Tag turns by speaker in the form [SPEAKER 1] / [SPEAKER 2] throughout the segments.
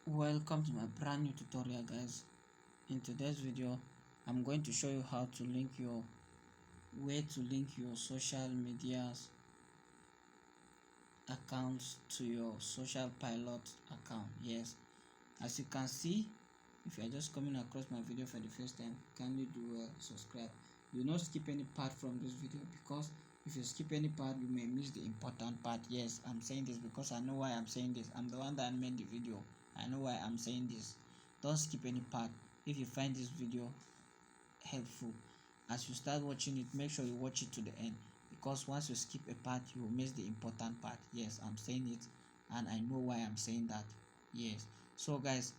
[SPEAKER 1] Welcome to my brand new tutorial, guys. In today's video I'm going to show you how to link your social medias accounts to your social pilot account. Yes, as you can see, if you are just coming across my video for the first time, kindly do subscribe. Do not skip any part from this video, because if you skip any part you may miss the important part. Yes, I'm saying this because I know why I'm saying this. I'm the one that made the video. I know why I'm saying this. Don't skip any part. If you find this video helpful, as you start watching it, make sure you watch it to the end, because once you skip a part you will miss the important part. Yes, I'm saying it, and I know why I'm saying that. Yes, so guys,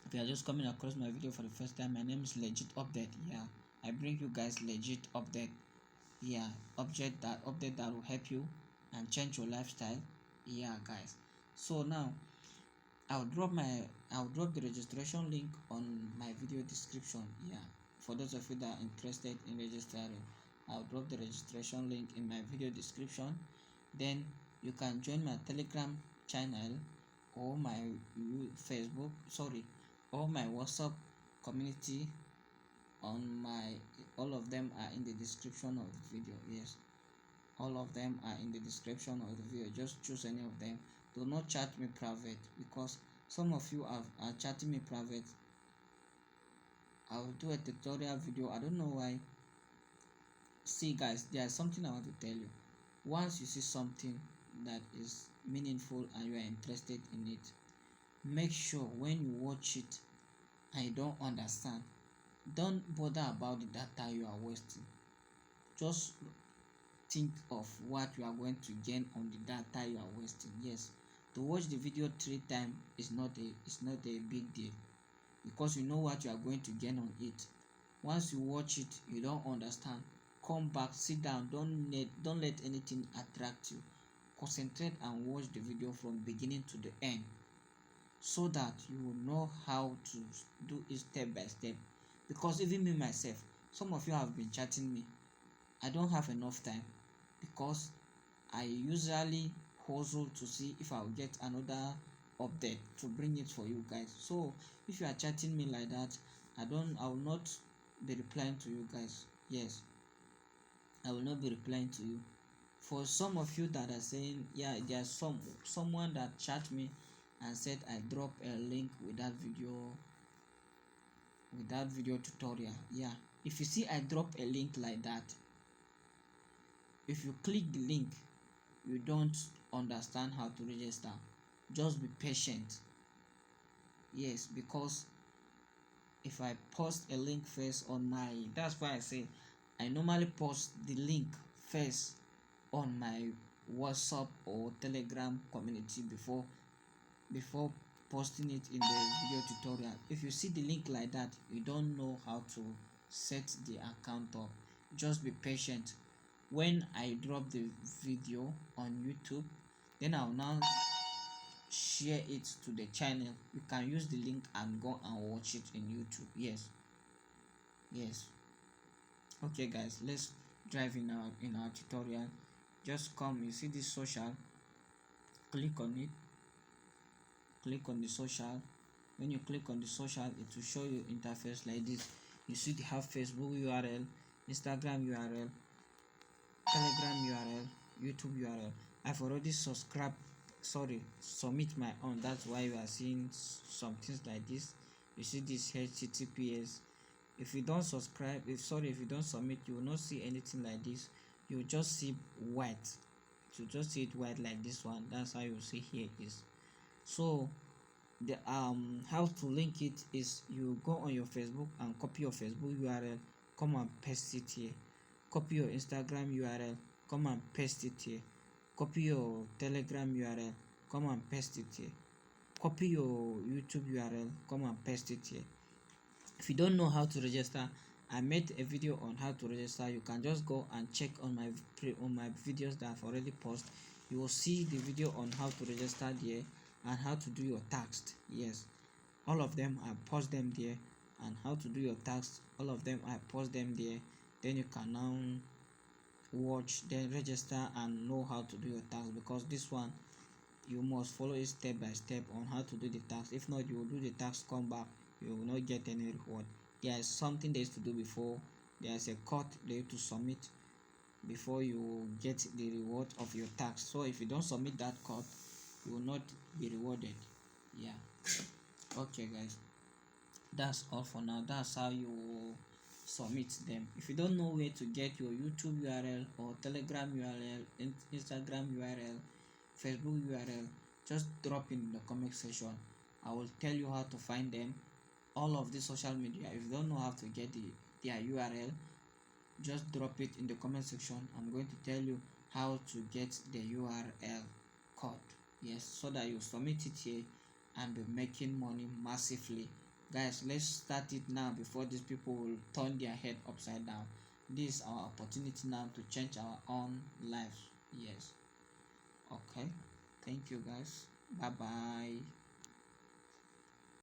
[SPEAKER 1] if you are just coming across my video for the first time, my name is Legit Update. Yeah, I bring you guys legit update. Yeah, update that will help you and change your lifestyle. Yeah, guys, so now I'll drop the registration link on my video description. Yeah, for those of you that are interested in registering, I'll drop the registration link in my video description. Then you can join my Telegram channel or my Facebook, sorry, or my WhatsApp community. On my All of them are in the description of the video. Yes, all of them are in the description of the video. Just choose any of them. Do not chat me private, because some of you are chatting me private. I will do a tutorial video. I don't know why. See guys, there's something I want to tell you. Once you see something that is meaningful and you are interested in it, make sure when you watch it and you don't understand, don't bother about the data you are wasting. Just think of what you are going to gain on the data you are wasting. Yes, to watch the video 3 times is not a big deal, because you know what you are going to gain on it. Once you watch it, you don't understand, come back, sit down, don't let anything attract you. Concentrate and watch the video from beginning to the end, so that you will know how to do it step by step. Because even me myself, some of you have been chatting me, I don't have enough time, because I usually hustle to see if I'll get another update to bring it for you guys. So if you are chatting me like that, I will not be replying to you guys. Yes, I will not be replying to you. For some of you that are saying, yeah, there's someone that chat me and said I drop a link with that video tutorial. Yeah, if you see I drop a link like that, if you click the link, you don't understand how to register, just be patient. Yes, because if I post a link first on my, that's why I say I normally post the link first on my WhatsApp or Telegram community before posting it in the video tutorial. If you see the link like that, you don't know how to set the account up, just be patient. When I drop the video on YouTube, then I'll now share it to the channel. You can use the link and go and watch it in YouTube. Yes, okay guys, let's drive in our tutorial. Just come, you see this social, click on it, click on the social. When you click on the social, it will show you interface like this. You see they have Facebook URL, Instagram URL, Telegram URL, YouTube URL. I've already submit my own. That's why you are seeing some things like this. You see this HTTPS. If you don't subscribe, if you don't submit, you will not see anything like this. You will just see white. You just see it white like this one. That's how you see here is. So the how to link it is, you go on your Facebook and copy your Facebook URL, come and paste it here. Copy your Instagram URL, come and paste it here. Copy your Telegram URL, come and paste it here. Copy your YouTube URL, come and paste it here. If you don't know how to register, I made a video on how to register. You can just go and check on my videos that I've already posted. You will see the video on how to register there and how to do your tax. Yes, all of them I post them there, and how to do your tax, all of them I post them there. Then you can now watch, then register and know how to do your tax, because this one you must follow it step by step on how to do the task. If not, you will do the task, come back, you will not get any reward. There is something there is to do before. There is a code there to submit before you get the reward of your task. So if you don't submit that code, you will not be rewarded. Yeah. Okay, guys, that's all for now. That's how you submit them. If you don't know where to get your YouTube URL or Telegram URL, Instagram URL, Facebook URL, just drop in the comment section. I will tell you how to find them. All of the social media, if you don't know how to get their URL, just drop it in the comment section. I'm going to tell you how to get the URL code. Yes, so that you submit it here and be making money massively. Guys, let's start it now before these people will turn their head upside down. This is our opportunity now to change our own lives. Yes. Okay, thank you, guys. Bye bye.